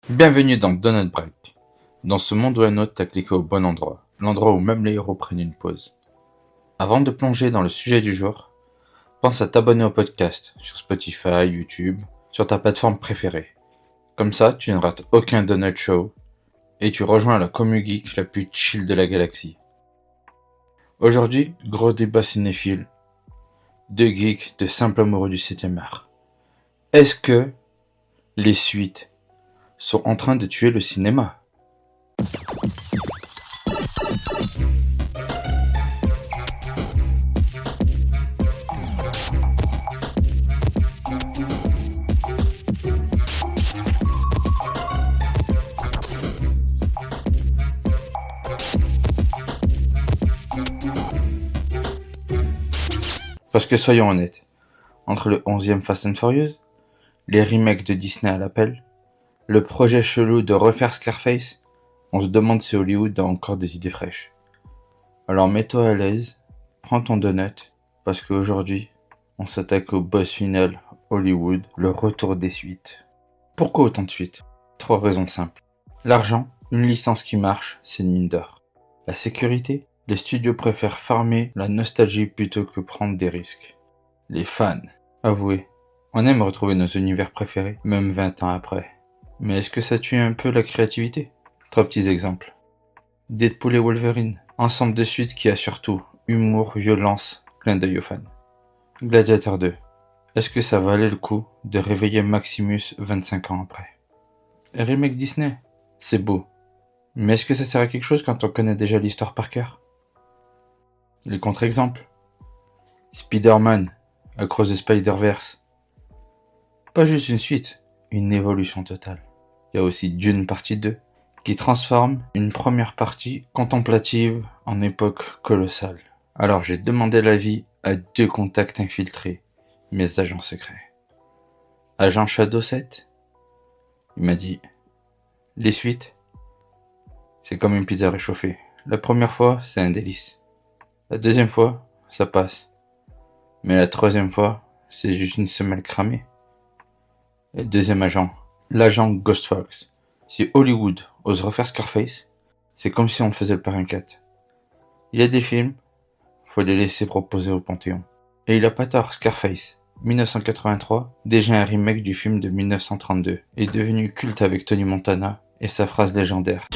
Bienvenue dans Donut Break. Dans ce monde ou un autre, t'as cliqué au bon endroit. L'endroit où même les héros prennent une pause. Avant de plonger dans le sujet du jour, pense à t'abonner au podcast sur Spotify, YouTube, sur ta plateforme préférée. Comme ça, tu ne rates aucun Donut Show et tu rejoins la commu geek la plus chill de la galaxie. Aujourd'hui, gros débat cinéphile. Deux geeks, de simples amoureux du 7ème art. Est-ce que les suites sont en train de tuer le cinéma? Parce que soyons honnêtes, entre le 11e Fast and Furious, les remakes de Disney à l'appel, le projet chelou de refaire Scarface, on se demande si Hollywood a encore des idées fraîches. Alors mets-toi à l'aise, prends ton donut, parce qu'aujourd'hui, on s'attaque au boss final Hollywood, le retour des suites. Pourquoi autant de suites? 3 raisons simples. L'argent, une licence qui marche, c'est une mine d'or. La sécurité, les studios préfèrent farmer la nostalgie plutôt que prendre des risques. Les fans, avouez, on aime retrouver nos univers préférés, même 20 ans après. Mais est-ce que ça tue un peu la créativité? 3 petits exemples. Deadpool et Wolverine, ensemble de suites qui a surtout humour, violence, clin d'œil aux fans. Gladiator 2, est-ce que ça valait le coup de réveiller Maximus 25 ans après? Remake Disney, c'est beau. Mais est-ce que ça sert à quelque chose quand on connaît déjà l'histoire par cœur? Les contre-exemples. Spider-Man, Across the Spider-Verse. Pas juste une suite, une évolution totale. Il y a aussi Dune partie 2, qui transforme une première partie contemplative en époque colossale. Alors j'ai demandé l'avis à 2 contacts infiltrés, mes agents secrets. Agent Shadow 7, il m'a dit, les suites, c'est comme une pizza réchauffée. La première fois, c'est un délice. La deuxième fois, ça passe. Mais la troisième fois, c'est juste une semelle cramée. Et le deuxième agent, l'agent Ghost Fox. Si Hollywood ose refaire Scarface, c'est comme si on faisait le parrain 4. Il y a des films, faut les laisser proposer au Panthéon. Et il a pas tort, Scarface, 1983, déjà un remake du film de 1932, est devenu culte avec Tony Montana et sa phrase légendaire.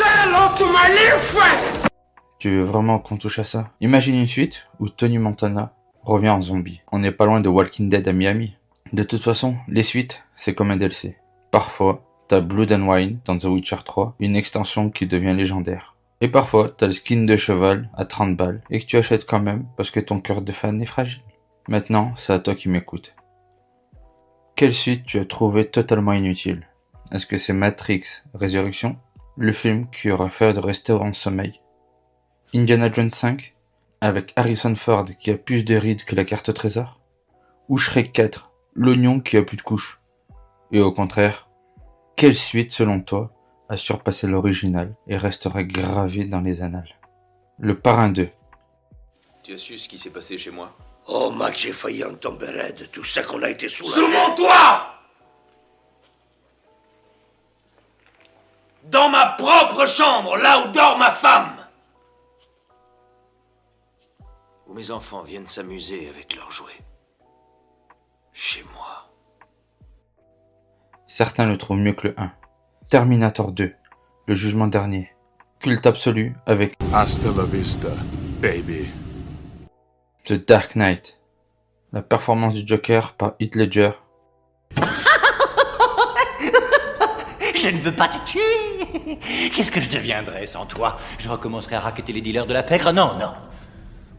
Tu veux vraiment qu'on touche à ça? Imagine une suite où Tony Montana revient en zombie. On n'est pas loin de Walking Dead à Miami. De toute façon, les suites, c'est comme un DLC. Parfois, t'as Blood and Wine dans The Witcher 3, une extension qui devient légendaire. Et parfois, t'as le skin de cheval à 30 balles et que tu achètes quand même parce que ton cœur de fan est fragile. Maintenant, c'est à toi qui m'écoutes. Quelle suite tu as trouvé totalement inutile? Est-ce que c'est Matrix Résurrection, le film qui aura fait de rester en sommeil? Indiana Jones 5, avec Harrison Ford qui a plus de rides que la carte au trésor? Ou Shrek 4, l'oignon qui a plus de couches? Et au contraire, quelle suite selon toi a surpassé l'original et restera gravée dans les annales? Le Parrain 2. Tu as su ce qui s'est passé chez moi? Oh, Mac, j'ai failli en tomber raide. Tout ça qu'on a été Sous soulagé. mon toit! Dans ma propre chambre, là où dort ma femme! Où mes enfants viennent s'amuser avec leurs jouets. Chez moi. Certains le trouvent mieux que le 1. Terminator 2, le jugement dernier. Culte absolu avec Hasta la vista, baby. The Dark Knight. La performance du Joker par Heath Ledger. Je ne veux pas te tuer. Qu'est-ce que je deviendrais sans toi? Je recommencerais à racketter les dealers de la pègre? Non, non.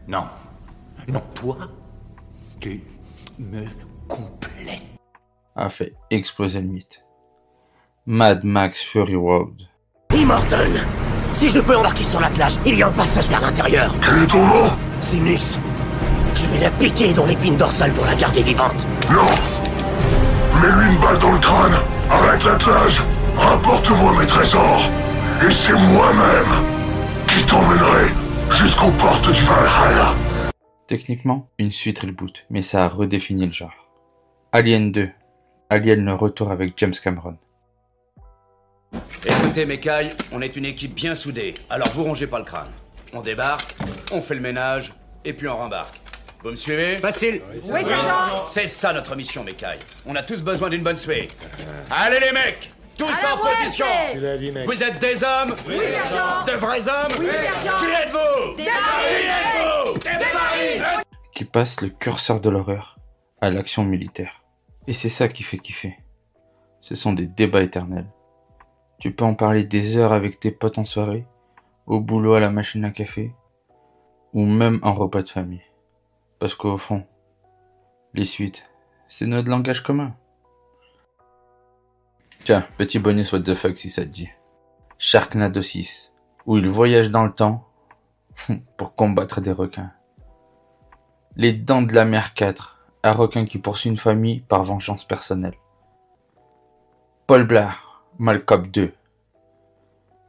Non. Non, toi, tu me complètes. A fait exploser le mythe. Mad Max Fury Road. Immortan, si je peux embarquer sur l'attelage, il y a un passage vers l'intérieur. Quel est ton nom? C'est Nix. Je vais la piquer dans l'épine dorsale pour la garder vivante. Non. Mets-lui une balle dans le crâne. Arrête l'attelage. Rapporte-moi mes trésors. Et c'est moi-même qui t'emmènerai jusqu'aux portes du Valhalla. Techniquement, une suite reboot, mais ça a redéfini le genre. Alien 2. Alien le retour avec James Cameron. Écoutez, Mekai, on est une équipe bien soudée, alors vous rongez pas le crâne. On débarque, on fait le ménage, et puis on rembarque. Vous me suivez? Facile. Oui, sergent. C'est ça notre mission, Mekai. On a tous besoin d'une bonne suée. Allez les mecs, tous en position. Vous êtes des hommes? Oui, sergent. De vrais hommes? Oui, sergent. Qui êtes-vous? Des marines. Qui êtes-vous? Des marines. Qui passe le curseur de l'horreur à l'action militaire. Et c'est ça qui fait kiffer. Ce sont des débats éternels. Tu peux en parler des heures avec tes potes en soirée, au boulot à la machine à café, ou même en repas de famille. Parce qu'au fond, les suites, c'est notre langage commun. Tiens, petit bonus what the fuck si ça te dit. Sharknado 6, où il voyage dans le temps pour combattre des requins. Les Dents de la Mer 4, un requin qui poursuit une famille par vengeance personnelle. Paul Blart, Malcop 2.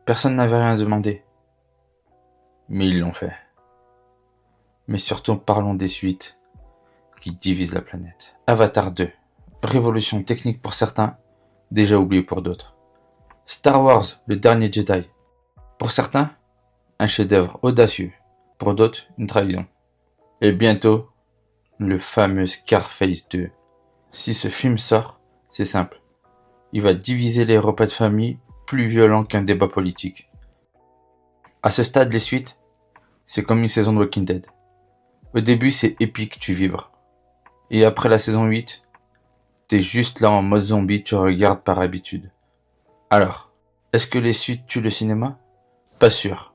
Personne n'avait rien demandé. Mais ils l'ont fait. Mais surtout parlons des suites qui divisent la planète. Avatar 2, révolution technique pour certains, déjà oublié pour d'autres. Star Wars, le dernier Jedi. Pour certains, un chef-d'œuvre audacieux. Pour d'autres, une trahison. Et bientôt, le fameux Scarface 2. Si ce film sort, c'est simple. Il va diviser les repas de famille plus violents qu'un débat politique. À ce stade, les suites, c'est comme une saison de Walking Dead. Au début, c'est épique, tu vibres. Et après la saison 8, t'es juste là en mode zombie, tu regardes par habitude. Alors, est-ce que les suites tuent le cinéma? Pas sûr.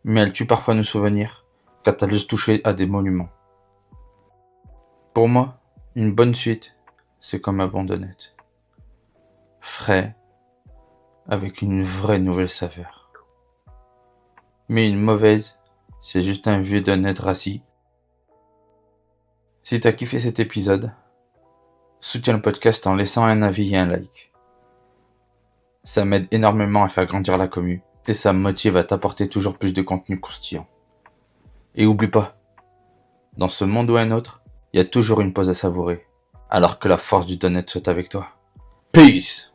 Mais elles tuent parfois nos souvenirs, quand elles osent toucher à des monuments. Pour moi, une bonne suite, c'est comme un bon donut. Frais, avec une vraie nouvelle saveur. Mais une mauvaise, c'est juste un vieux donut rassis. Si t'as kiffé cet épisode, soutiens le podcast en laissant un avis et un like. Ça m'aide énormément à faire grandir la commu et ça me motive à t'apporter toujours plus de contenu croustillant. Et oublie pas, dans ce monde ou un autre, il y a toujours une pause à savourer, alors que la force du donut soit avec toi. Peace!